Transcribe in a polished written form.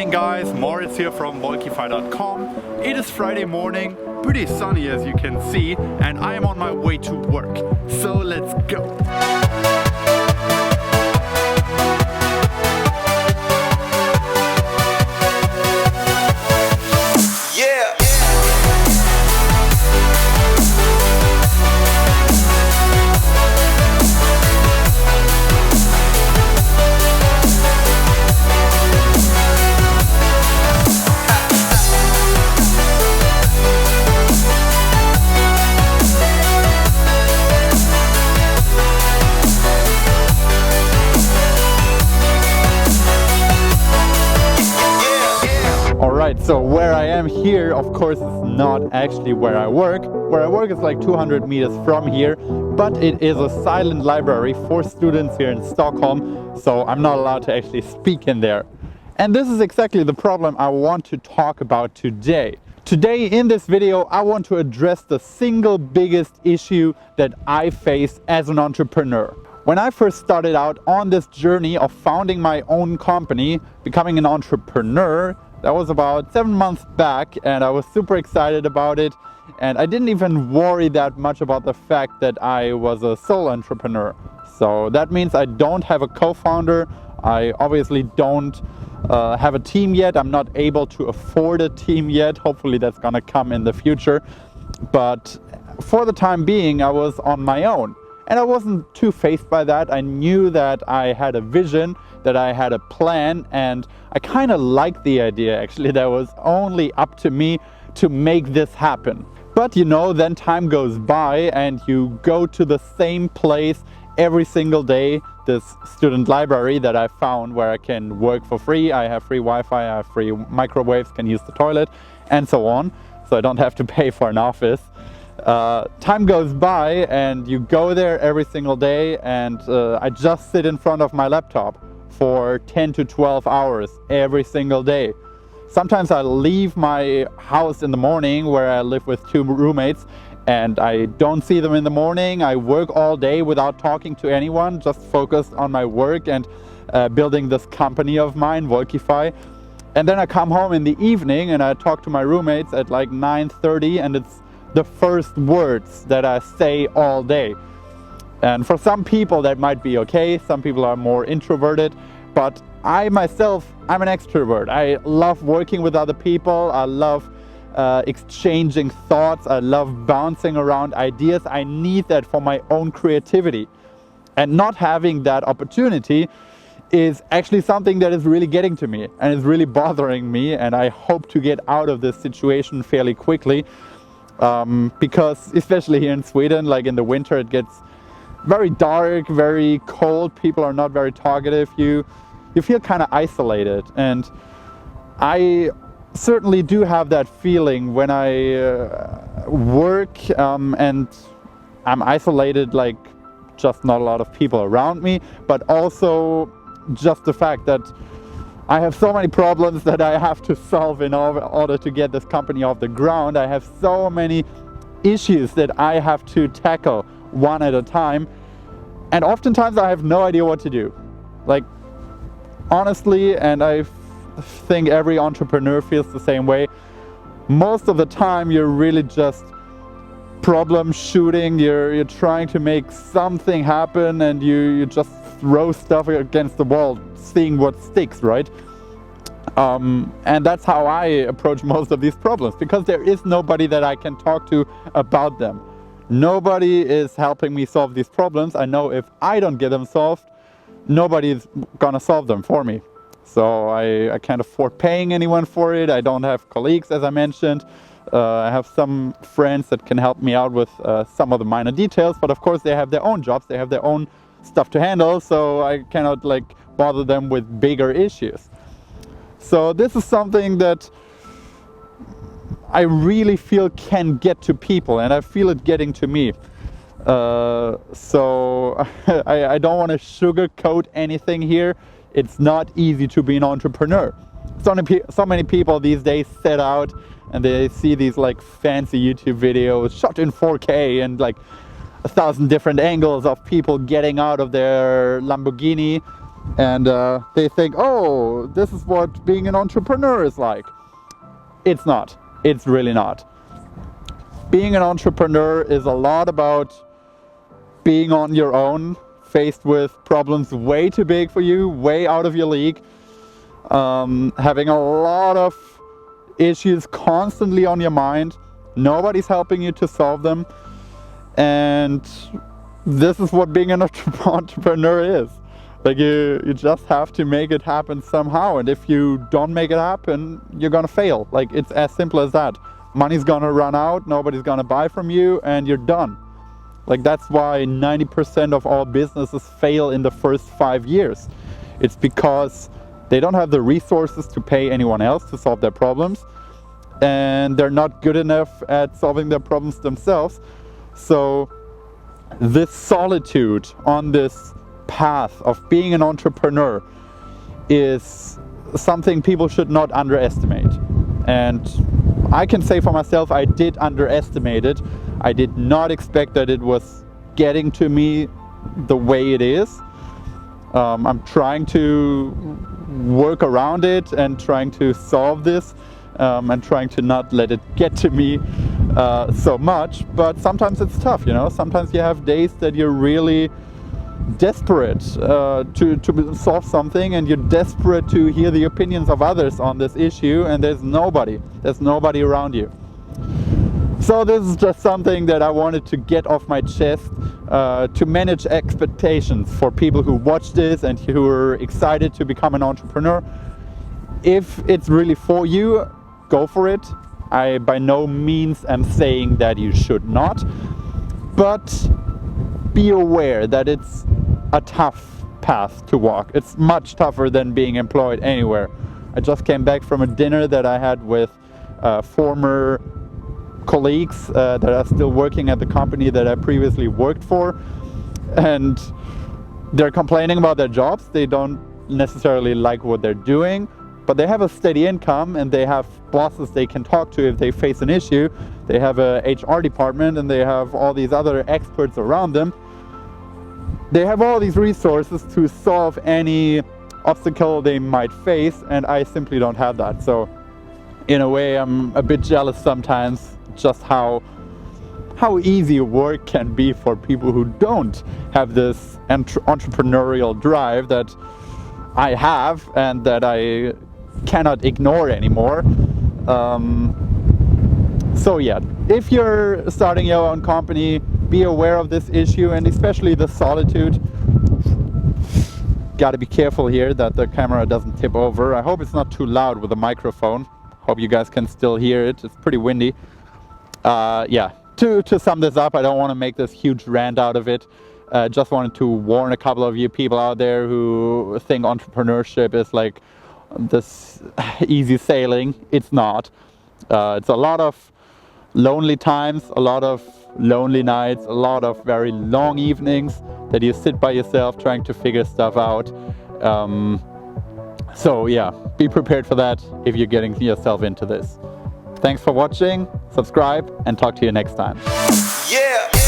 morning guys, Moritz here from Volkify.com. It is Friday morning, pretty sunny as you can see, and I am on my way to work. So let's go! Alright, so where I am here, of course, is not actually where I work. Where I work is like 200 meters from here, but it is a silent library for students here in Stockholm, so I'm not allowed to actually speak in there. And this is exactly the problem I want to talk about today. Today in this video, I want to address the single biggest issue that I face as an entrepreneur. When I first started out on this journey of founding my own company, becoming an entrepreneur, that was about 7 months back, and I was super excited about it, and I didn't even worry that much about the fact that I was a sole entrepreneur. So that means I don't have a co-founder, I obviously don't have a team yet, I'm not able to afford a team yet, hopefully that's gonna come in the future, but for the time being I was on my own. And I wasn't too fazed by that. I knew that I had a vision, that I had a plan, and I kind of liked the idea actually. That was only up to me to make this happen. But you know, then time goes by and you go to the same place every single day, this student library that I found where I can work for free. I have free Wi-Fi, I have free microwaves, can use the toilet, and so on. So I don't have to pay for an office. Time goes by and you go there every single day, and I just sit in front of my laptop for 10 to 12 hours every single day. Sometimes I leave my house in the morning where I live with 2 roommates and I don't see them in the morning. I work all day without talking to anyone, just focused on my work and building this company of mine, Volkify. And then I come home in the evening and I talk to my roommates at like 9:30, and it's the first words that I say all day. And for some people that might be okay, some people are more introverted, but I myself, I'm an extrovert. I love working with other people, I love exchanging thoughts, I love bouncing around ideas. I need that for my own creativity. And not having that opportunity is actually something that is really getting to me and is really bothering me, and I hope to get out of this situation fairly quickly. Because especially here in Sweden, like in the winter, it gets very dark, very cold, people are not very talkative, you feel kind of isolated, and I certainly do have that feeling when I work and I'm isolated, like just not a lot of people around me, but also just the fact that I have so many problems that I have to solve in order to get this company off the ground. I have so many issues that I have to tackle one at a time, and oftentimes I have no idea what to do. Like, honestly, and I think every entrepreneur feels the same way, most of the time you're really just problem shooting, you're trying to make something happen, and you just throw stuff against the wall, seeing what sticks, right? And that's how I approach most of these problems, because there is nobody that I can talk to about them. Nobody is helping me solve these problems. I know if I don't get them solved, nobody's gonna solve them for me. So I can't afford paying anyone for it. I don't have colleagues, as I mentioned. I have some friends that can help me out with some of the minor details, but of course they have their own jobs, they have their own stuff to handle, so I cannot like bother them with bigger issues. So this is something that I really feel can get to people, and I feel it getting to me. So I don't want to sugarcoat anything here. It's not easy to be an entrepreneur. So many people these days set out and they see these like fancy YouTube videos shot in 4K and like 1,000 different angles of people getting out of their Lamborghini, And they think, oh, this is what being an entrepreneur is like. It's not. It's really not. Being an entrepreneur is a lot about being on your own, faced with problems way too big for you, way out of your league, having a lot of issues constantly on your mind. Nobody's helping you to solve them. And this is what being an entrepreneur is. Like you just have to make it happen somehow. And if you don't make it happen, you're gonna fail. Like it's as simple as that. Money's gonna run out, nobody's gonna buy from you, and you're done. Like that's why 90% of all businesses fail in the first 5 years. It's because they don't have the resources to pay anyone else to solve their problems, and they're not good enough at solving their problems themselves. So this solitude on this path of being an entrepreneur is something people should not underestimate. And I can say for myself, I did underestimate it. I did not expect that it was getting to me the way it is. I'm trying to work around it and trying to solve this and trying to not let it get to me so much. But sometimes it's tough, you know. Sometimes you have days that you're really desperate to solve something, and you're desperate to hear the opinions of others on this issue, and there's nobody around you. So this is just something that I wanted to get off my chest, to manage expectations for people who watch this and who are excited to become an entrepreneur. If it's really for you, go for it. I by no means am saying that you should not, but be aware that it's a tough path to walk. It's much tougher than being employed anywhere. I just came back from a dinner that I had with former colleagues that are still working at the company that I previously worked for, and they're complaining about their jobs. They don't necessarily like what they're doing, but they have a steady income and they have bosses they can talk to if they face an issue. They have a HR department and they have all these other experts around them. They have all these resources to solve any obstacle they might face, and I simply don't have that. So in a way, I'm a bit jealous sometimes just how easy work can be for people who don't have this entrepreneurial drive that I have and that I cannot ignore anymore. So yeah, if you're starting your own company, be aware of this issue, and especially the solitude. Got to be careful here that the camera doesn't tip over. I hope it's not too loud with the microphone. Hope you guys can still hear it. It's pretty windy. Yeah, to sum this up, I don't want to make this huge rant out of it. Just wanted to warn a couple of you people out there who think entrepreneurship is like this easy sailing. It's not. It's a lot of lonely times, a lot of lonely nights, a lot of very long evenings that you sit by yourself trying to figure stuff out. So yeah, be prepared for that if you're getting yourself into this. Thanks for watching, subscribe, and talk to you next time. Yeah.